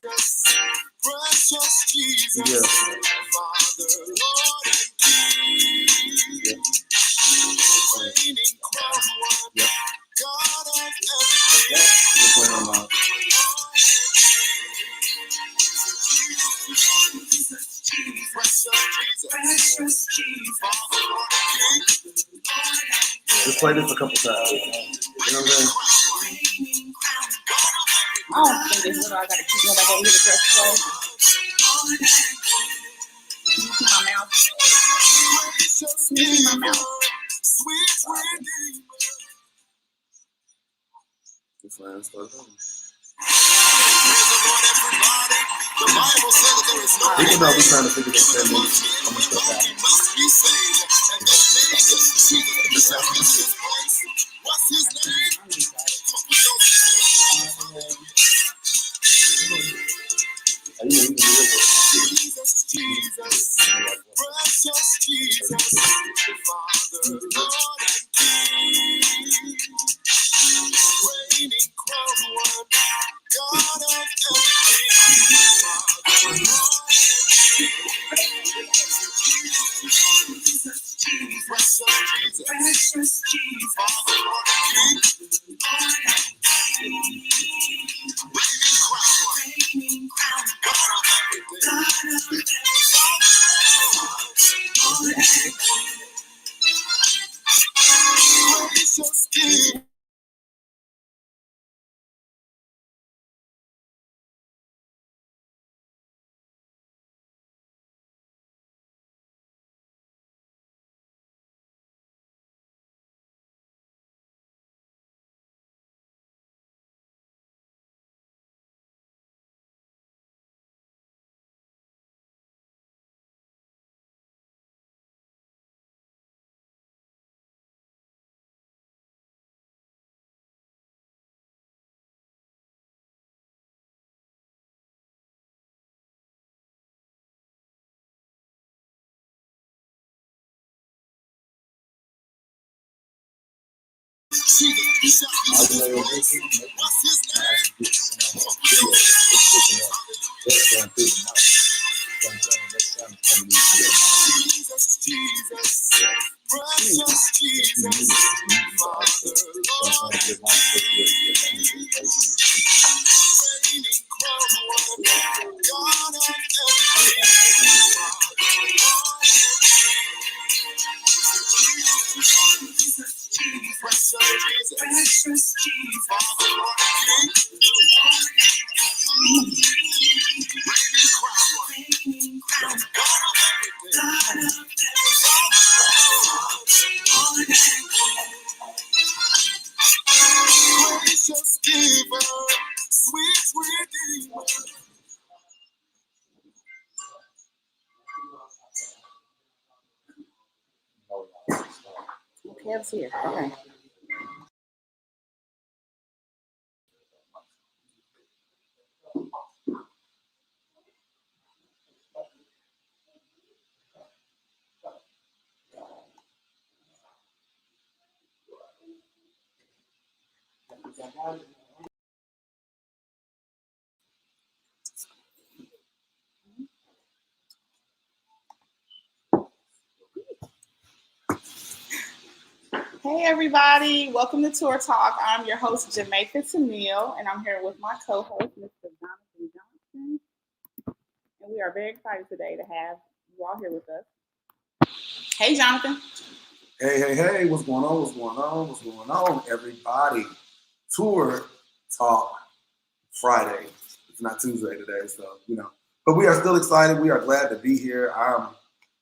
Precious Jesus, Father, Lord, and King, reigning crown one, God of everything. Precious Jesus, Father, Lord, and King. Just play this a couple times. You know what I'm saying? I don't think it's what I gotta keep going back over here to press play. Can you see my mouth? Can you see my mouth? This line starts over. The Bible says that there is no even though we're trying to figure this out, I'm gonna step out. Must be saved, and they say Jesus is his place. What's his name? Jesus, Jesus, precious Jesus, Father, Lord, and King, reigning crown one, God of everything, Father, Lord, precious Jesus, Father, Lord, and King, reigning crown, God of everything. Precious King. Jesus, precious Jesus, Father, Lord, reigning crown one, God of everything, precious Jesus, Father, Lord, reigning crown, God of everything. Gracious giver, sweet redeemer. Okay, it's here. Okay. Hey everybody, welcome to Tour Talk. I'm your host, Jamaica Tamil, and I'm here with my co-host, Mr. Jonathan Johnson. And we are very excited today to have you all here with us. Hey Jonathan. Hey, what's going on, everybody? Tour Talk Friday. It's not Tuesday today, so, But we are still excited. We are glad to be here. I'm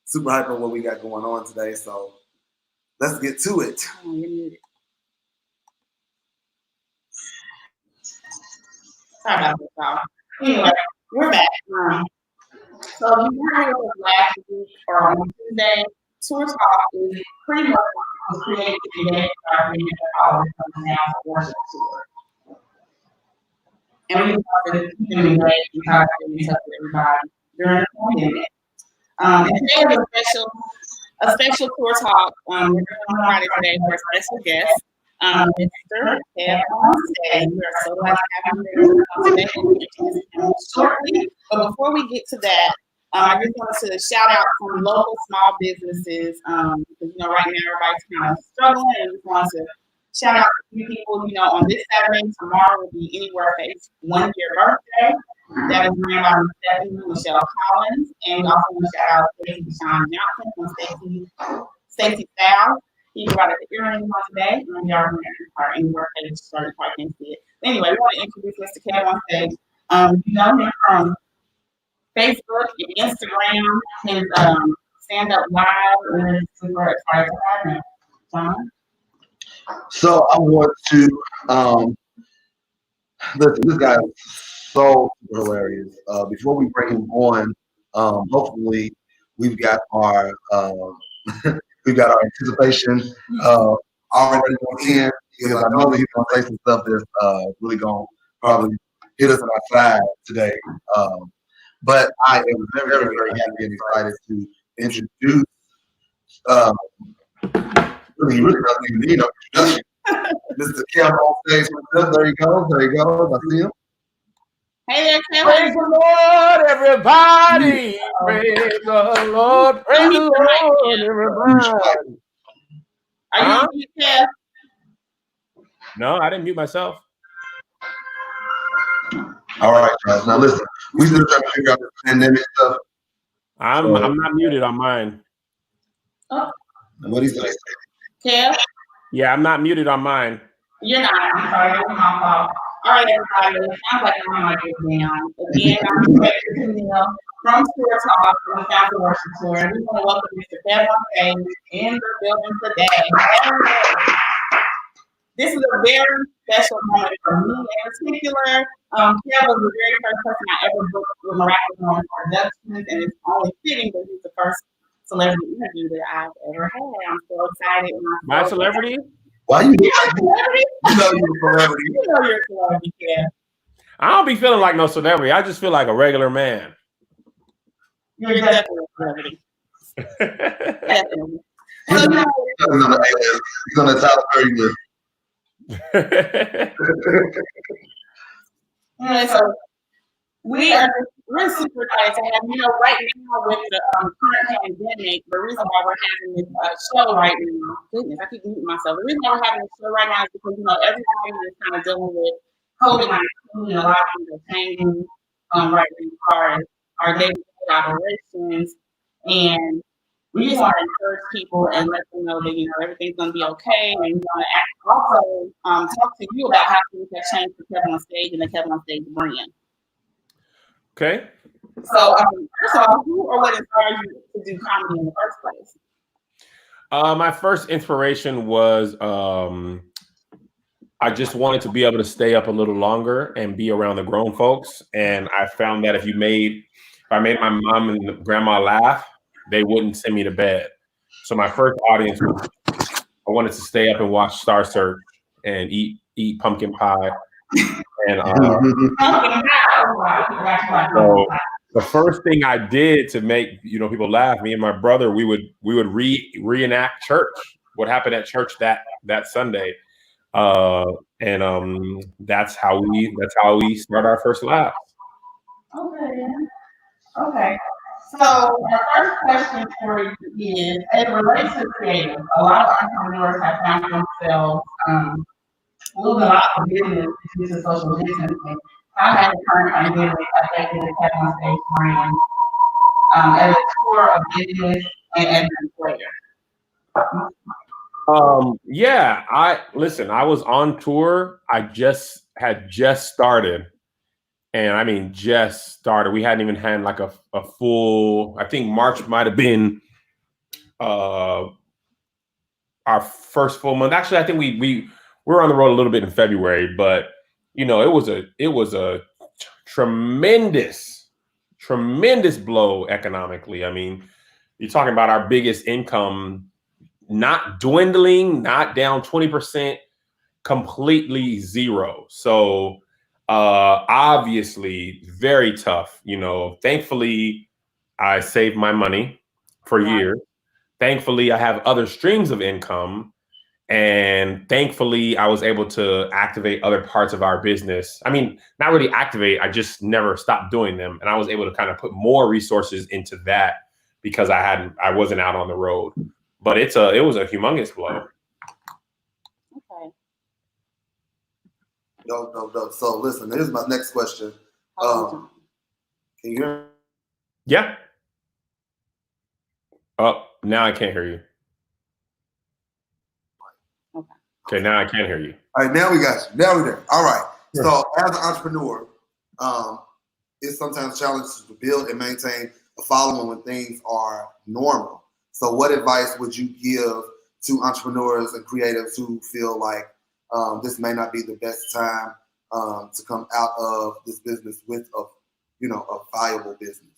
super hyped on what we got going on today, so let's get to it. Oh, you're muted. Sorry about this, y'all. Anyway, we're back. So if you were here with us last week or on Tuesday, Tour Talk is pretty much created today for our community that always comes down to worship tour. And we wanted to keep them great and try to stay in touch with everybody during the pandemic. And today is a special tour talk. We're going to Friday today for a special guest. Mr. Kev on stage. We are so glad to have him there with us today. We'll be introducing him shortly. But before we get to that, I just wanted to shout out some local small businesses because right now everybody's kind of struggling, and just wanted to shout out a few people. On this Saturday, tomorrow will be Anywhere Face 1 year birthday. That is ran by Stephanie Michelle Collins, and we also want to shout out Stacey Deshawn Johnson from Stacey Styles. He provided the earrings on today, and we are wearing our Anywhere Face shirt, if I can see it. Anyway, we want to introduce Mr. Kev on stage. You know him from Facebook and Instagram, his stand-up live, and we're super excited to have him. John? So I want to listen, this guy is so hilarious. Before we bring him on, hopefully we've got our anticipation already on in, because I know that he's gonna say some stuff that's really gonna probably hit us in our side today. But I am very, very, very happy and excited to introduce really doesn't even need no introduction. Mr. Kev on stage with us. There he goes. I see him. Hey there, Kev. Praise the Lord, everybody. Praise the Lord. Praise the Lord, everybody. Are you on mute, Kev? No, I didn't mute myself. All right, guys. Now listen, we still trying to figure out this pandemic stuff. I'm not muted on mine. Oh. What he's gonna say? Kev? Yeah, I'm not muted on mine. You're not. I'm sorry. That was my fault. All right, everybody. It sounds like I'm on my down. Again, I'm Camille from Tour Talk from the Fountain Worship Tour. And we want to welcome Mr. Kev on stage in the building today. This is a very special moment for me in particular. Kev was the very first person I ever booked with Miraculous Moments Productions, and it's only fitting that he's the first celebrity interview that I've ever had. I'm so excited. My celebrity? Why you? You're a celebrity? You know you're a celebrity. You know you're a celebrity, Kev. I don't be feeling like no celebrity. I just feel like a regular man. You're definitely a celebrity. Definitely. He's on the top 30 list. So we're super excited to have right now with the current pandemic. The reason why we're having this show right now, goodness, I keep muting myself. The reason why we're having this show right now is because everybody is kind of dealing with COVID-19. A lot of things are changing right now as far as our daily operations, and we just want to encourage people and let them know that everything's going to be okay. And we want to also talk to you about how things have changed for Kevin on Stage and the Kevin on Stage brand. Okay. So, first of all, who or what inspired you to do comedy in the first place? My first inspiration was I just wanted to be able to stay up a little longer and be around the grown folks. And I found that if I made my mom and grandma laugh, they wouldn't send me to bed. So my first audience was, I wanted to stay up and watch Star Search and eat pumpkin pie. And so the first thing I did to make people laugh, me and my brother, we would reenact church, what happened at church that Sunday, and that's how we start our first laugh. Okay. So our first question for you is, as it relates to creative, a lot of entrepreneurs have found themselves losing a lot of business due to social distancing. How has the current pandemic affected the Kevin on Stage brand as a tour of business and as an employer? Yeah, I was on tour. I had just started. And I mean, just started. We hadn't even had like a full, I think March might have been our first full month. Actually, I think we were on the road a little bit in February, but it was a tremendous blow economically. I mean, you're talking about our biggest income not dwindling, not down 20%, completely zero. So obviously very tough. Thankfully I saved my money for years. Thankfully I have other streams of income, And thankfully, I was able to activate other parts of our business. I mean, not really activate, I just never stopped doing them. And I was able to kind of put more resources into that because I wasn't out on the road. But it was a humongous blow. Okay. No. So listen, here's my next question. Can you hear me? Yeah. Oh, now I can't hear you. Okay, now I can hear you. All right, now we got you. Now we're there. All right. So as an entrepreneur, it's sometimes challenging to build and maintain a following when things are normal. So what advice would you give to entrepreneurs and creatives who feel like this may not be the best time to come out of this business with a viable business?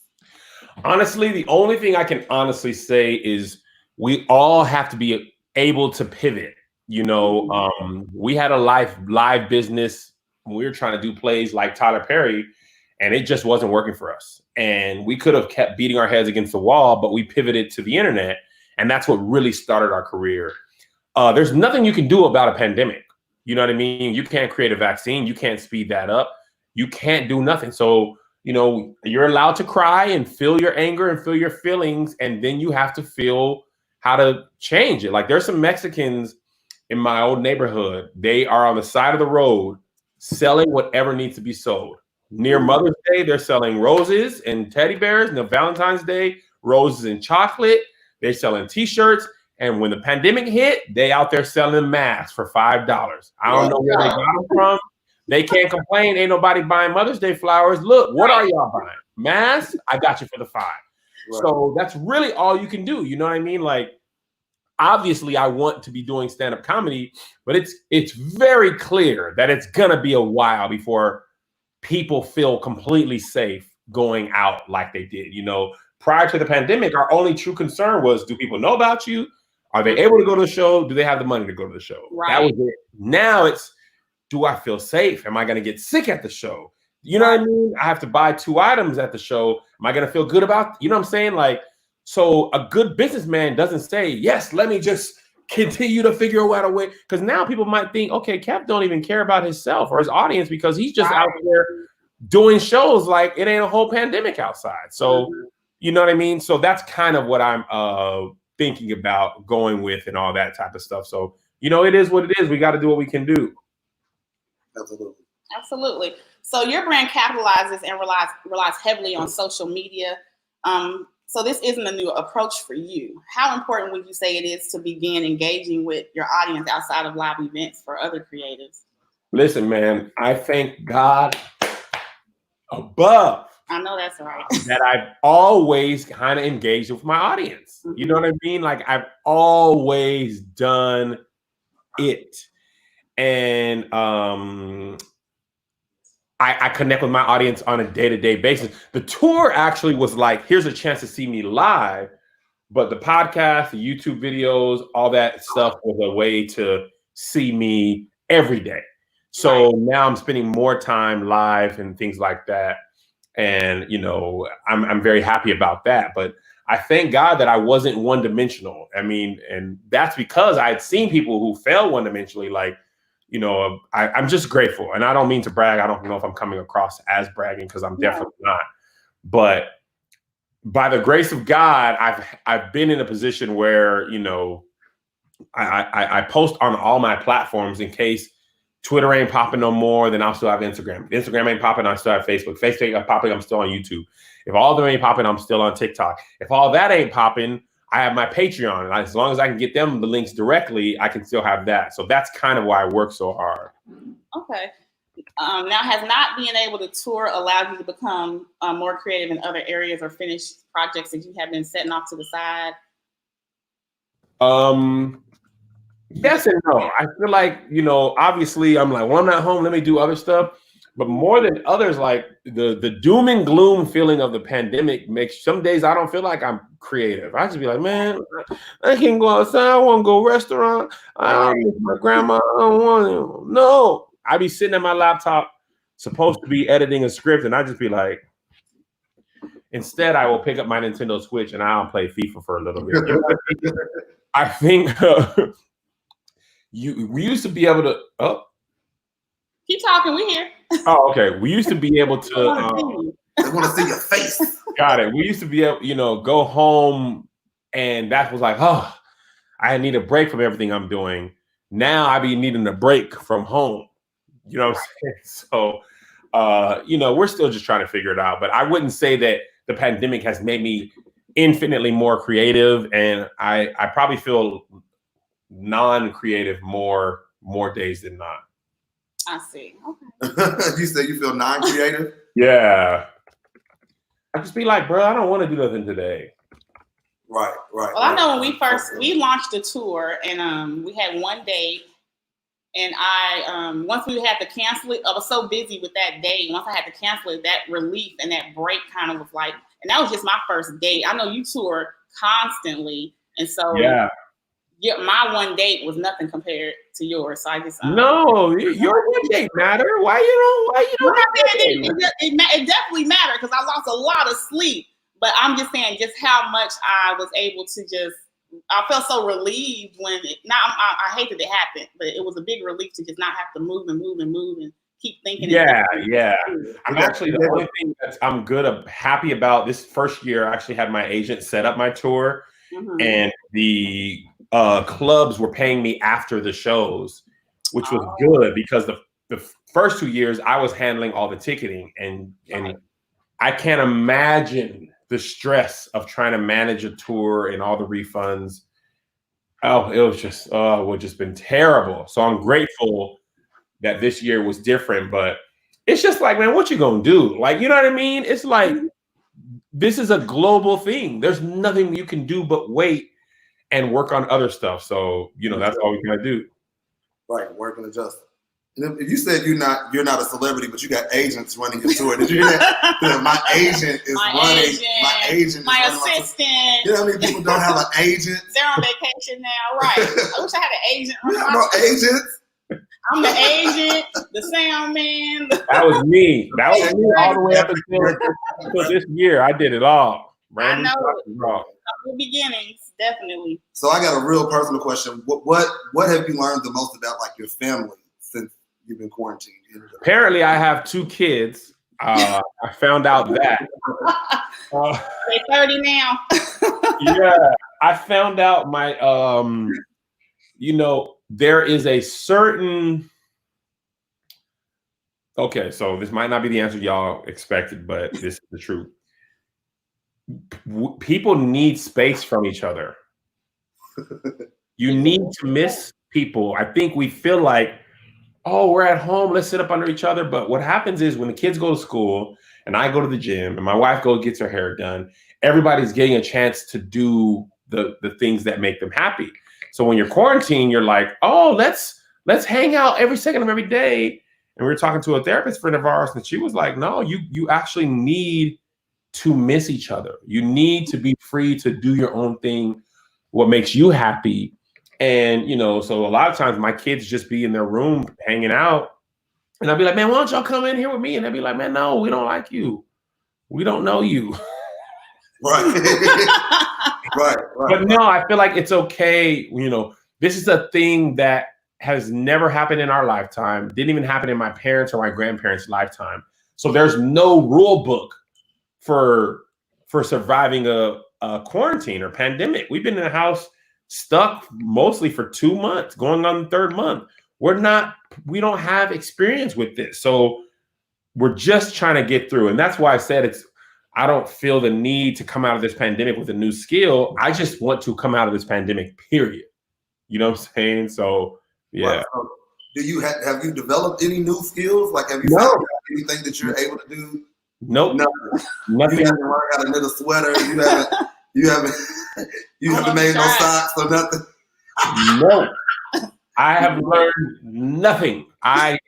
Honestly, the only thing I can honestly say is we all have to be able to pivot. We had a live business when we were trying to do plays like Tyler Perry, and it just wasn't working for us. And we could have kept beating our heads against the wall, but we pivoted to the internet, and that's what really started our career. There's nothing you can do about a pandemic. You know what I mean? You can't create a vaccine. You can't speed that up. You can't do nothing. So, you're allowed to cry and feel your anger and feel your feelings, and then you have to feel how to change it. Like there's some Mexicans in my old neighborhood. They are on the side of the road selling whatever needs to be sold. Near Mother's Day, they're selling roses and teddy bears. And Valentine's Day, roses and chocolate. They're selling T-shirts. And when the pandemic hit, they out there selling masks for $5. I don't know where they got them from. They can't complain. Ain't nobody buying Mother's Day flowers. Look, what are y'all buying? Masks? I got you for the $5. Right. So that's really all you can do. You know what I mean? Like, obviously, I want to be doing stand-up comedy, but it's very clear that it's gonna be a while before people feel completely safe going out like they did. Prior to the pandemic, our only true concern was, do people know about you? Are they able to go to the show? Do they have the money to go to the show? Right. That was it. Now it's, do I feel safe? Am I going to get sick at the show? You know what I mean? I have to buy 2 items at the show. Am I going to feel good about, you know what I'm saying? Like, so a good businessman doesn't say, yes, let me just continue to figure out a way. Because now people might think, okay, Kev don't even care about himself or his audience because he's just out there doing shows like it ain't a whole pandemic outside. So, you know what I mean? So that's kind of what I'm thinking about going with and all that type of stuff. So, it is what it is. We got to do what we can do. Absolutely. So your brand capitalizes and relies heavily on social media. So this isn't a new approach for you. How important would you say it is to begin engaging with your audience outside of live events for other creatives? Listen, man, I thank God above. I know that's right. That I've always kind of engaged with my audience. You know what I mean? Like I've always done it. And I connect with my audience on a day-to-day basis. The tour actually was like, here's a chance to see me live, but the podcast, the YouTube videos, all that stuff was a way to see me every day. So now I'm spending more time live and things like that. And, I'm very happy about that. But I thank God that I wasn't one-dimensional. I mean, and that's because I had seen people who fail one-dimensionally, like, I'm just grateful. And I don't mean to brag. I don't know if I'm coming across as bragging because I'm definitely not. But by the grace of God, I've been in a position where, I post on all my platforms in case Twitter ain't popping no more, then I'll still have Instagram. Instagram ain't popping, I still have Facebook. Facebook ain't popping, I'm still on YouTube. If all of them ain't popping, I'm still on TikTok. If all that ain't popping, I have my Patreon. And as long as I can get them the links directly, I can still have that. So that's kind of why I work so hard. Okay. Now, has not being able to tour allowed you to become more creative in other areas or finish projects that you have been setting off to the side? Yes and no. I feel like, obviously I'm like, well, I'm not home. Let me do other stuff. But more than others, like the doom and gloom feeling of the pandemic makes some days I don't feel like I'm creative. I just be like, man, I can't go outside. I want to go restaurant. I don't miss my grandma. I don't want to. No. I be sitting at my laptop, supposed to be editing a script, and I just be like, instead I will pick up my Nintendo Switch and I'll play FIFA for a little bit. I think we used to be able to. Oh, Keep talking. We here. oh, okay. We used to be able I wanna see to. you. They want to see your face. Got it. We used to be able, go home, and that was like, oh, I need a break from everything I'm doing. Now I be needing a break from home. You know what I'm saying? So, we're still just trying to figure it out. But I wouldn't say that the pandemic has made me infinitely more creative, and I probably feel non-creative more days than not. I see. Okay. You say you feel non-creative? Yeah. I just be like, bro, I don't want to do nothing today. Right. Well, I know when we launched the tour, and we had one date, and I once we had to cancel it, I was so busy with that day. Once I had to cancel it, that relief and that break kind of was like, and that was just my first date. I know you tour constantly, and so my one date was nothing compared to yours. So I just no, your one date matter. Why you don't? It definitely mattered because I lost a lot of sleep. But I'm just saying, just how much I was able to I felt so relieved when I hate that it happened, but it was a big relief to just not have to move and keep thinking. Yeah. I'm actually the only thing that I'm happy about this first year. I actually had my agent set up my tour, and the clubs were paying me after the shows, which was good because the first 2 years I was handling all the ticketing, and I can't imagine the stress of trying to manage a tour and all the refunds. Oh, it was just been terrible. So I'm grateful that this year was different, but it's just like, man, what you gonna do? Like, you know what I mean? It's like, this is a global thing. There's nothing you can do but wait and work on other stuff. So, that's all we gotta do. Right, work and adjust. And if you said you're not a celebrity, but you got agents running your tour, did you hear that? My agent is running. My assistant. You know how many people don't have an agent? They're on vacation now, right? I wish I had an agent. No agents. I'm the agent, the sound man. That was me. That was me all the way up until this year. I did it all. I know. The beginnings, definitely. So I got a real personal question. What have you learned the most about like your family since you've been quarantined? Apparently, I have 2 kids. I found out that. They're 30 now. Yeah, I found out my there is a certain. Okay, so this might not be the answer y'all expected, but this is the truth. People need space from each other. You need to miss people. I think we feel like, oh, we're at home, let's sit up under each other. But what happens is when the kids go to school and I go to the gym and my wife gets her hair done, everybody's getting a chance to do the things that make them happy. So when you're quarantined, you're like, oh, let's hang out every second of every day. And we were talking to a therapist friend of ours, and she was like, no, you actually need to miss each other. You need to be free to do your own thing, what makes you happy. And, so a lot of times my kids just be in their room hanging out. And I'd be like, man, why don't y'all come in here with me? And they'd be like, man, no, we don't like you. We don't know you. Right. right. But no, I feel like it's okay. This is a thing that has never happened in our lifetime. Didn't even happen in my parents' or my grandparents' lifetime. So there's no rule book for surviving a quarantine or pandemic. We've been in the house stuck mostly for 2 months, going on the 3rd month. We don't have experience with this. So we're just trying to get through. And that's why I said I don't feel the need to come out of this pandemic with a new skill. I just want to come out of this pandemic, period. You know what I'm saying? So, yeah. Right. So do you have you developed any new skills? Like, have you found anything that you're able to do? Nope. Nothing. You haven't learned how to knit a sweater. You haven't made no socks or nothing. No. I have learned nothing. I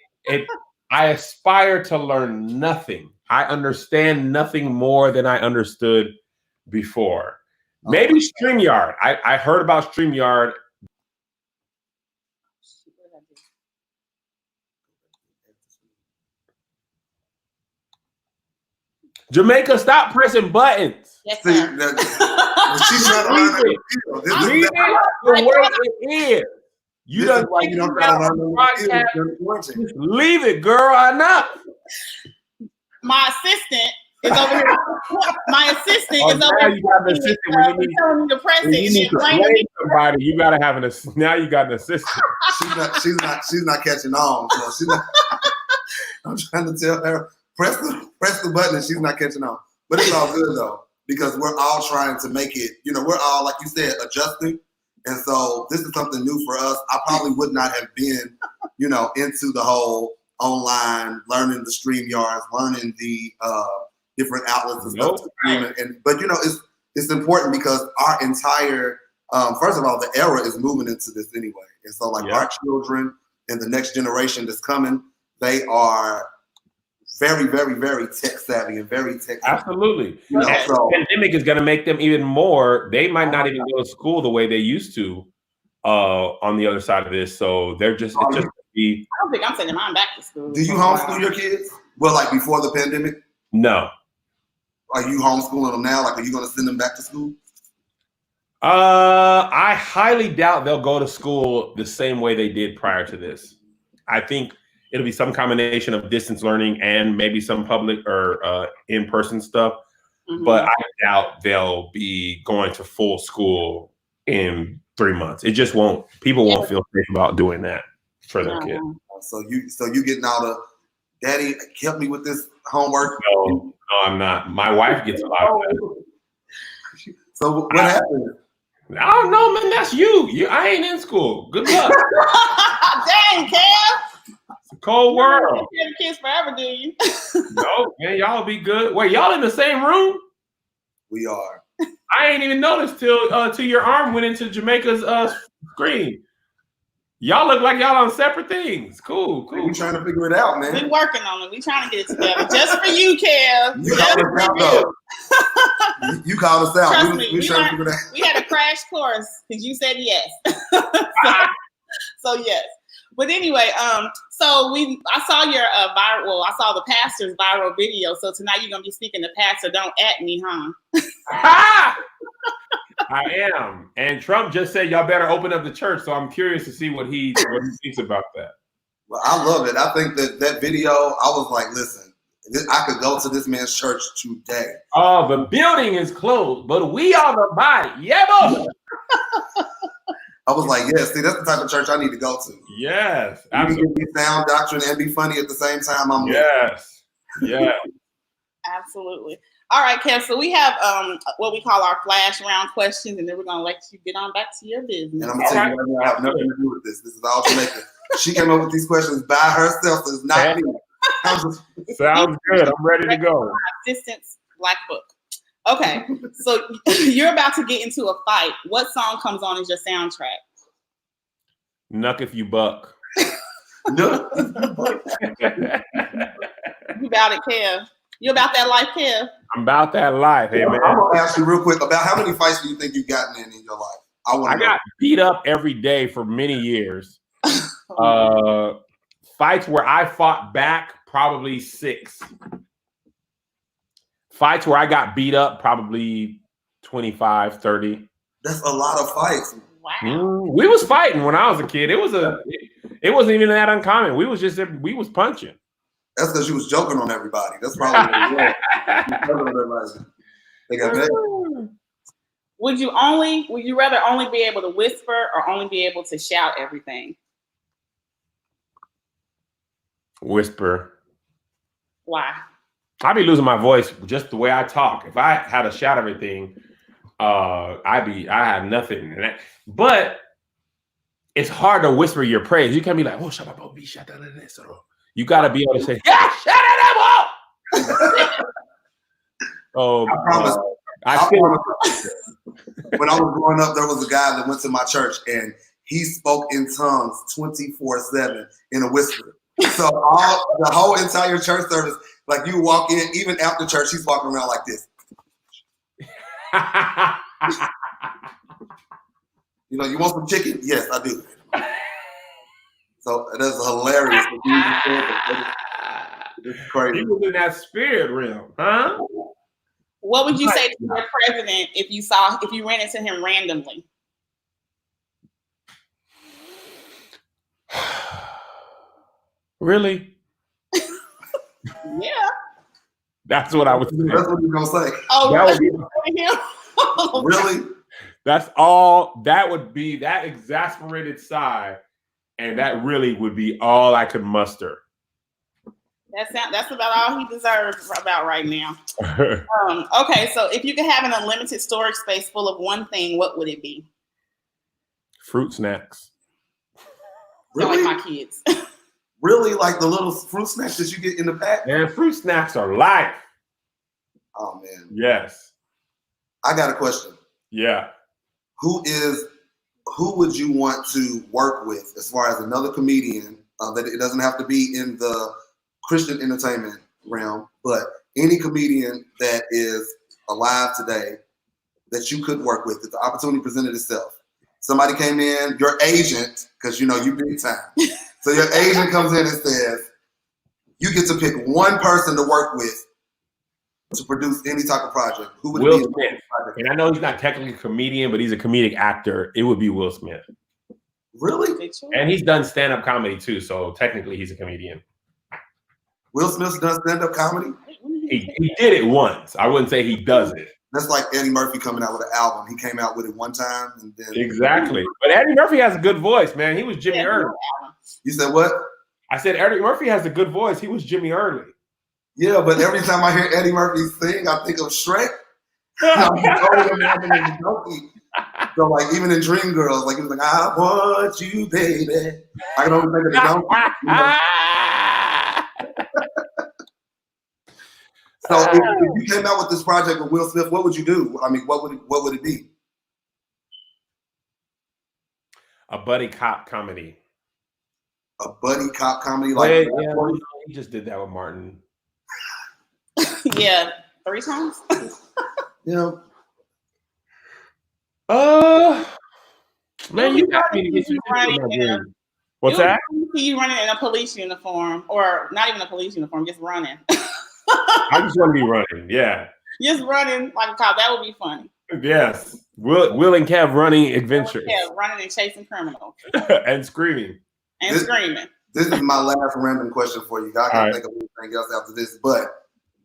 aspire to learn nothing. I understand nothing more than I understood before. Maybe StreamYard. I heard about StreamYard. Jamaica, stop pressing buttons. Yes, sir. She's trying to learn Read it the way it is. You This is done why you don't try to learn the skills during quarantine. Just leave it, girl. I know. My assistant is over here. My assistant is over now here. you got an assistant when you need, telling me to press when it. you And need to then blame somebody. You gotta have an assistant. Now you got an assistant. She's not catching on. So she's not, I'm trying to tell her press the button, and she's not catching on. But it's all good though, because we're all trying to make it. You know, we're all, like you said, adjusting. And so this is something new for us. I probably would not have been, you know, into the whole online, learning the StreamYards, learning the different outlets and stuff. But you know, it's important because our entire, first of all, the era is moving into this anyway. And so like our children and the next generation that's coming, they are very, very, very tech savvy and very tech. Absolutely. You know, and the pandemic is going to make them even more. They might not even go to school the way they used to on the other side of this. So they're just, it's just I don't think I'm sending mine back to school. Do you homeschool your kids? Well, like before the pandemic? No. Are you homeschooling them now? Like, are you going to send them back to school? I highly doubt they'll go to school the same way they did prior to this. I think it'll be some combination of distance learning and maybe some public or in-person stuff. Mm-hmm. But I doubt they'll be going to full school in 3 months. It just won't. People won't feel safe about doing that for their kid. So you getting all the, Daddy, help me with this homework? No, I'm not. My wife gets a lot of that. So what happened? I don't know, man. That's you. I ain't in school. Good luck. Dang, Kev. It's a cold world. You have kids forever, do you? No, man. Y'all be good. Wait, y'all in the same room? We are. I ain't even noticed till your arm went into Jamaica's screen. Y'all look like y'all on separate things. Cool. We trying to figure it out, man. We working on it. We trying to get it together. Just for you, Kev. You called us out, though. You called us out. Trust me, we trying to figure it out. We had a crash course because you said yes. so yes. But anyway, so I saw your I saw the pastor's viral video. So tonight you're gonna be speaking to Pastor. Don't at me, huh? I am. And Trump just said y'all better open up the church. So I'm curious to see what he thinks about that. Well, I love it. I think that video, I was like, listen, I could go to this man's church today. Oh, the building is closed, but we are the body. Yeah, boy. I was like, yes, see, that's the type of church I need to go to. Yes, absolutely. You can be sound doctrine and be funny at the same time. Yeah. Absolutely. All right, Kev. So we have what we call our flash round questions, and then we're gonna let you get on back to your business. And I'm gonna tell you right now, I have nothing to do with this. This is all Jamaica. She came up with these questions by herself, so it's not me. Sounds good. I'm ready to go. Assistant's black book. Okay, so you're about to get into a fight. What song comes on as your soundtrack? Nuck If You Buck. Nuck. You about it, Kev? You about that life, Kev? I'm about that life. Hey, man. I'm gonna ask you real quick about how many fights do you think you've gotten in your life? I got beat up every day for many years. Fights where I fought back, probably 6. Fights where I got beat up, probably 25, 30. That's a lot of fights. Wow. We was fighting when I was a kid. It wasn't even that uncommon. We was punching. That's because you was joking on everybody. That's probably what they got that. Would you rather only be able to whisper or only be able to shout everything? Whisper. Why? I'd be losing my voice just the way I talk. If I had to shout everything, I have nothing. But it's hard to whisper your praise. You can't be like, oh, shut up, you got to be able to say, yeah, shut it up. Oh, I promise. When I was growing up, there was a guy that went to my church and he spoke in tongues 24/7 in a whisper. So the whole entire church service, like you walk in, even after church, he's walking around like this. You know, you want some chicken? Yes, I do. So that's hilarious. It's crazy. He was in that spirit realm, huh? What would you say to your president if you ran into him randomly? Really? Yeah. That's what I would say. That's what you're gonna say. Oh, That would be, him. Really? that's all. That would be that exasperated sigh, and that really would be all I could muster. That's about all he deserves about right now. Okay, so if you could have an unlimited storage space full of one thing, what would it be? Fruit snacks. Sound Really? like my kids. Really? Like the little fruit snacks that you get in the pack? Man, fruit snacks are life. Oh man. Yes. I got a question. Yeah. Who would you want to work with as far as another comedian? That it doesn't have to be in the Christian entertainment realm, but any comedian that is alive today that you could work with, if the opportunity presented itself. Somebody came in, your agent, because you know you big time. So your agent comes in and says, you get to pick one person to work with to produce any type of project. Who would Will it be? Smith. And I know he's not technically a comedian, but he's a comedic actor. It would be Will Smith. Really? And he's done stand-up comedy too, so technically he's a comedian. Will Smith's done stand-up comedy? He did it once. I wouldn't say he does it. That's like Eddie Murphy coming out with an album. He came out with it one time and then Exactly. But Eddie Murphy has a good voice, man. He was Jimmy Early. You said what? I said Eddie Murphy has a good voice. He was Jimmy Early. Yeah, but every time I hear Eddie Murphy sing, I think of Shrek. So like even in Dreamgirls, like it was like, I want you, baby. I can only think of the donkey. You know? So if you came out with this project with Will Smith, what would you do? I mean, what would it be? A buddy cop comedy. A buddy cop comedy, like yeah, he just did that with Martin. Yeah, 3 times. Yeah. Man, you got me to get you. What's that? You running in a police uniform, or not even a police uniform, just running. I just want to be running. Yeah. Just running like a cop. That would be funny. Yes. Will and Kev running adventures. Yeah, running and chasing criminals. And screaming. And screaming. This is my last random question for you. I can't think of anything else after this, but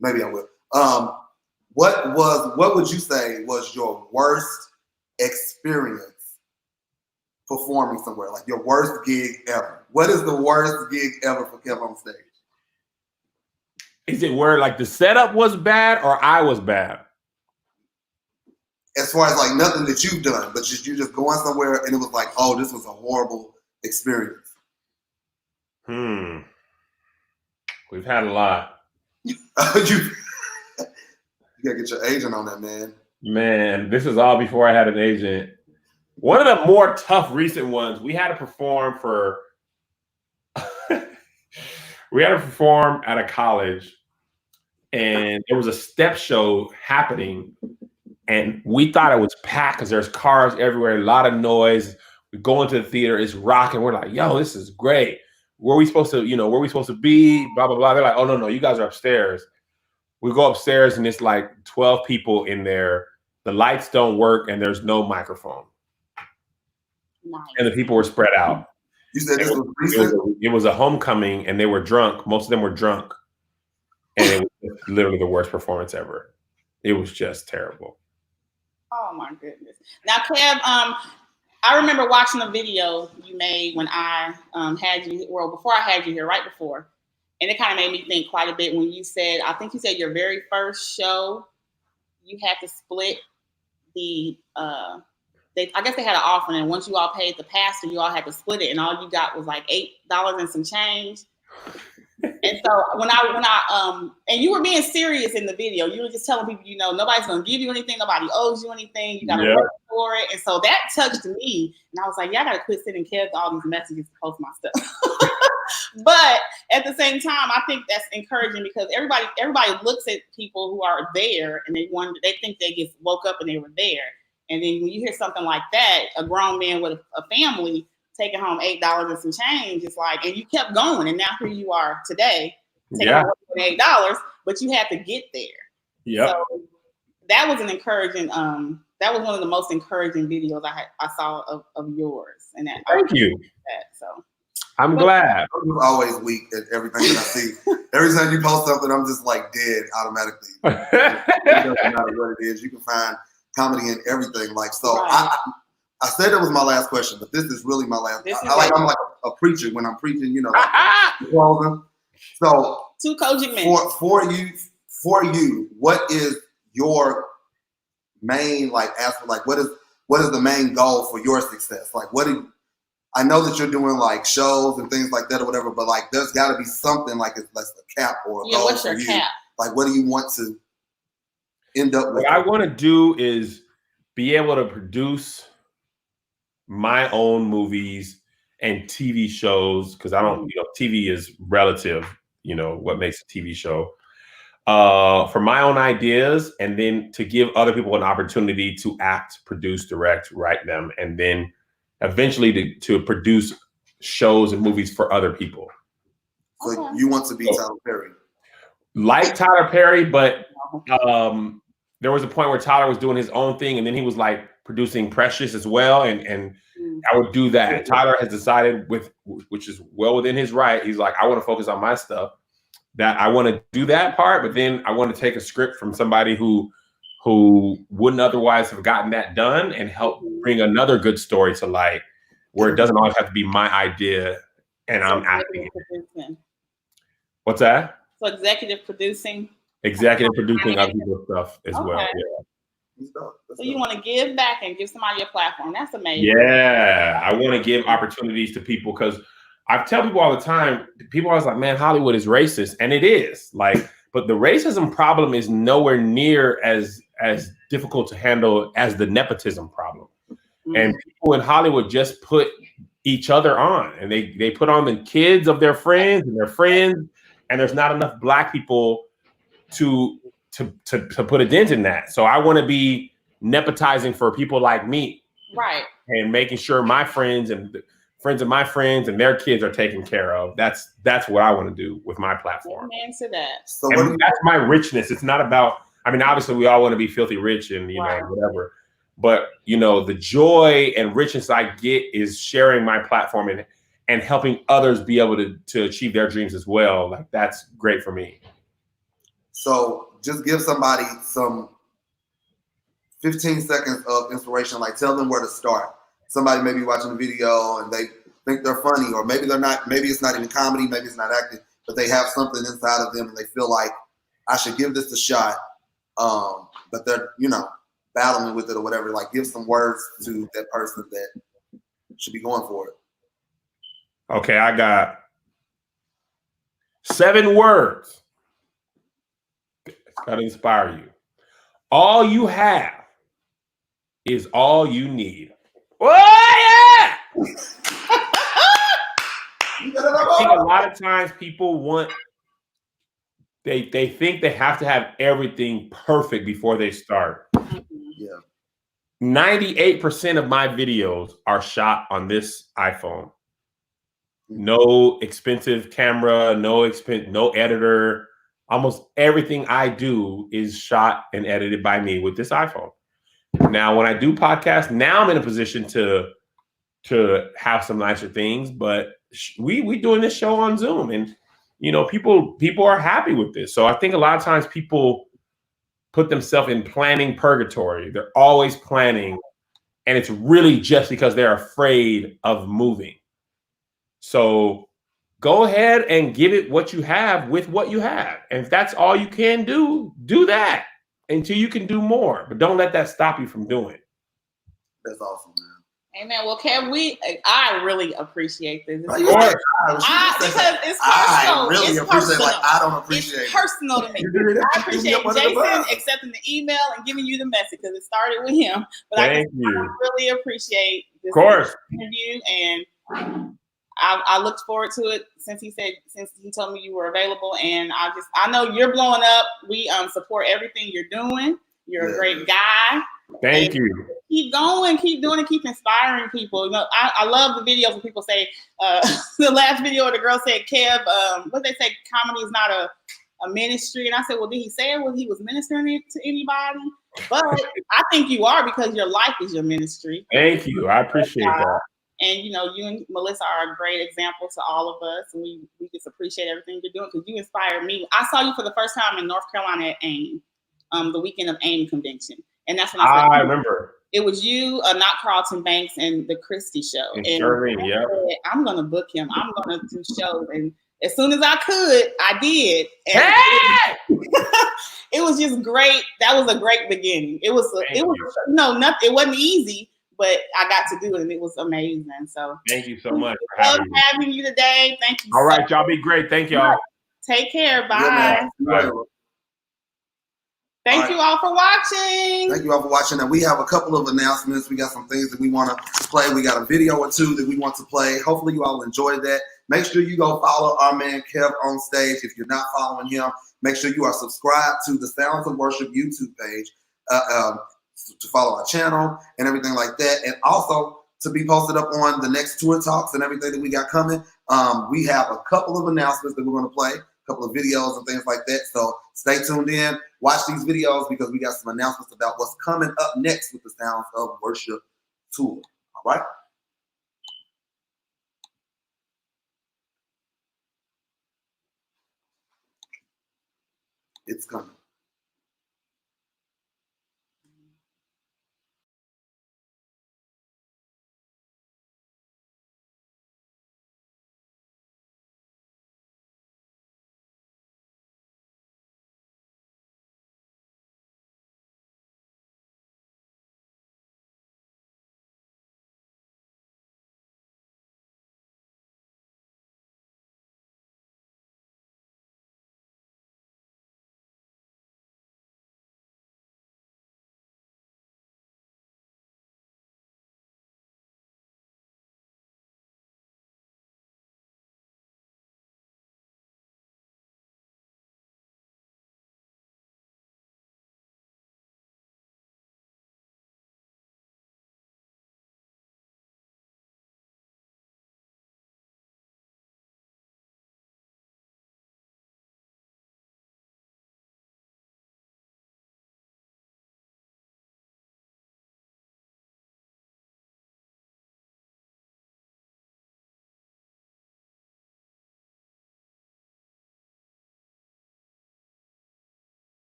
maybe I will. What would you say was your worst experience performing somewhere? Like your worst gig ever? What is the worst gig ever for Kev on stage? Is it where like the setup was bad or I was bad? As far as like nothing that you've done, but you just going somewhere and it was like, oh, this was a horrible experience. We've had a lot. You gotta get your agent on that, man. Man, this is all before I had an agent. One of the more tough recent ones, we had to perform for we had to perform at a college, and there was a step show happening, and we thought it was packed because there's cars everywhere, a lot of noise. We go into the theater, it's rocking. We're like, yo, this is great. Where are we supposed to be? Blah, blah, blah. They're like, oh, no, you guys are upstairs. We go upstairs and it's like 12 people in there. The lights don't work and there's no microphone. Nice. And the people were spread out. You said this was recent? It was a homecoming and they were drunk. Most of them were drunk. And it was literally the worst performance ever. It was just terrible. Oh my goodness. Now, Kev, I remember watching a video you made when I had you, well, before I had you here, right before. And it kind of made me think quite a bit when you said, I think you said your very first show, you had to split the, I guess they had an offering, and once you all paid the pastor, you all had to split it, and all you got was like $8 and some change. And so when I and you were being serious in the video, you were just telling people, you know, nobody's gonna give you anything, nobody owes you anything, you gotta work for it. And so that touched me, and I was like, yeah, I gotta quit sending Kev all these messages to post my stuff. But at the same time, I think that's encouraging because everybody looks at people who are there and they think they just woke up and they were there. And then when you hear something like that, a grown man with a family taking home $8 and some change, it's like, and you kept going, and now here you are today, taking home $8, but you had to get there. Yeah. So that was an encouraging. That was one of the most encouraging videos I saw of yours, and that. Thank you. So I'm glad. I'm always weak at everything that I see. Every time you post something, I'm just like dead automatically. It doesn't matter what it is. You can find comedy in everything. Like, so Right. I said that was my last question, but this is really my last. I'm like a preacher when I'm preaching, you know, like closing. So Two Kojic minutes. For you, what is your main aspect? Like, what is the main goal for your success? Like, I know that you're doing like shows and things like that or whatever, but like there's got to be something like it's a cap or a goal what's for your you. cap? Like, what do you want to end up with? What I want to do is be able to produce my own movies and TV shows, because I don't, TV is relative, what makes a TV show, for my own ideas, and then to give other people an opportunity to act, produce, direct, write them, and then eventually to produce shows and movies for other people. So you want to be Tyler Perry? Like Tyler Perry, but there was a point where Tyler was doing his own thing, and then he was like producing Precious as well, and I would do that. Tyler has decided, which is well within his right. He's like, I want to focus on my stuff. That I want to do that part, but then I want to take a script from somebody who wouldn't otherwise have gotten that done and help bring another good story to light, where it doesn't always have to be my idea and I'm acting. What's that? So executive producing other people's stuff as well. Yeah. So you want to give back and give somebody a platform. That's amazing. Yeah, I want to give opportunities to people, because I tell people all the time, people are always like, man, Hollywood is racist. And it is. But the racism problem is nowhere near as difficult to handle as the nepotism problem. Mm-hmm. And people in Hollywood just put each other on, and they put on the kids of their friends, and there's not enough Black people to put a dent in that. So I want to be nepotizing for people like me. Right. And making sure my friends and the friends of my friends and their kids are taken care of. That's what I want to do with my platform. Amen to that. So that's my richness. It's not about, obviously we all want to be filthy rich and, whatever. But, the joy and richness I get is sharing my platform and helping others be able to achieve their dreams as well. Like, that's great for me. So just give somebody some 15 seconds of inspiration. Like, tell them where to start. Somebody may be watching a video and they think they're funny, or maybe they're not. Maybe it's not even comedy. Maybe it's not acting, but they have something inside of them and they feel like I should give this a shot. But they're, battling with it or whatever. Like, give some words to that person that should be going for it. Okay, I got 7 words that inspire you. All you have is all you need. Oh, yeah! I think a lot of times people they think they have to have everything perfect before they start. Yeah. 98% of my videos are shot on this iPhone. No expensive camera, no editor. Almost everything I do is shot and edited by me with this iPhone. Now, when I do podcasts, now I'm in a position to have some nicer things, but we doing this show on Zoom, and people are happy with this. So I think a lot of times people put themselves in planning purgatory. They're always planning, and it's really just because they're afraid of moving. So go ahead and give it what you have with what you have. And if that's all you can do that until you can do more. But don't let that stop you from doing it. That's awesome, man. Amen. Well, I really appreciate this. Because it's personal. I really appreciate it. Like, I don't appreciate it. It's personal to me. I appreciate Jason accepting the email and giving you the message, because it started with him. But I really appreciate this interview, and I looked forward to it since he told me you were available, and I know you're blowing up. We support everything you're doing. You're a great guy. Thank you. Keep going, keep doing it, keep inspiring people. I love the videos where people say, the last video where the girl said, Kev, what they say, comedy is not a ministry. And I said, well, did he say it when he was ministering to anybody? But I think you are, because your life is your ministry. Thank you. I appreciate that. And you and Melissa are a great example to all of us, and we just appreciate everything you're doing because you inspired me. I saw you for the first time in North Carolina at AIM, the weekend of AIM convention, and that's when I said, I remember. It was you, not Carlton Banks, and the Christie show. And And Charlene, yeah. I'm gonna book him. I'm gonna do shows, and as soon as I could, I did. And Hey! it was just great. That was a great beginning. It was nothing. It wasn't easy, but I got to do it, and it was amazing. So thank you so much for having you today. Thank you. All right, y'all be great. Thank y'all. Take care. Bye. Bye. Thank you all for watching. Thank you all for watching. And we have a couple of announcements. We got some things that we want to play. We got a video or two that we want to play. Hopefully you all enjoyed that. Make sure you go follow our man Kev on stage. If you're not following him, make sure you are subscribed to the Sounds of Worship YouTube page to follow our channel and everything like that. And also to be posted up on the next tour talks and everything that we got coming. We have a couple of announcements that we're going to play, a couple of videos and things like that. So stay tuned in. Watch these videos because we got some announcements about what's coming up next with the Sounds of Worship tour. All right? It's coming.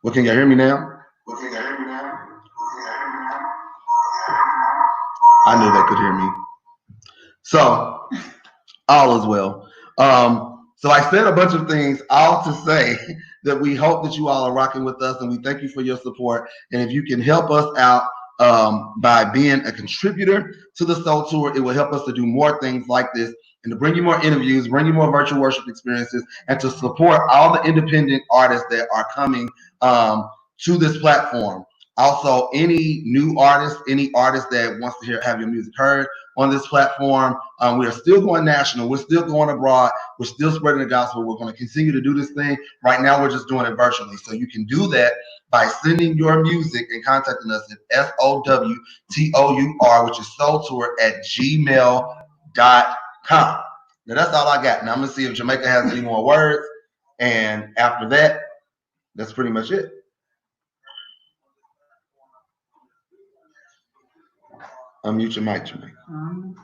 Well, can you hear me now? I knew they could hear me. So all is well. So I said a bunch of things, all to say that we hope that you all are rocking with us, and we thank you for your support. And if you can help us out by being a contributor to the Soul Tour, it will help us to do more things like this and to bring you more interviews, bring you more virtual worship experiences, and to support all the independent artists that are coming to this platform. Also, any new artist, any artist that wants to have your music heard on this platform, we are still going national. We're still going abroad. We're still spreading the gospel. We're going to continue to do this thing. Right now, we're just doing it virtually. So you can do that by sending your music and contacting us at SOWTOUR, which is soultour@gmail.com. Now, that's all I got. Now, I'm going to see if Jamaica has any more words. And after that, that's pretty much it. Unmute your mic, Jamaica. All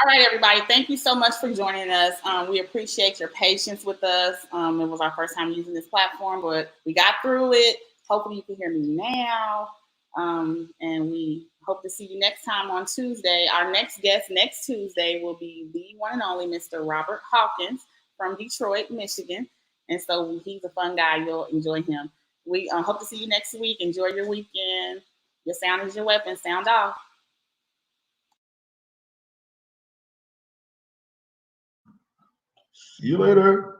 right, everybody. Thank you so much for joining us. We appreciate your patience with us. It was our first time using this platform, but we got through it. Hopefully you can hear me now. And we hope to see you next time on Tuesday. Our next guest next Tuesday will be the one and only Mr. Robert Hawkins from Detroit, Michigan. And so he's a fun guy. You'll enjoy him. We hope to see you next week. Enjoy your weekend. Your sound is your weapon. Sound off. See you later.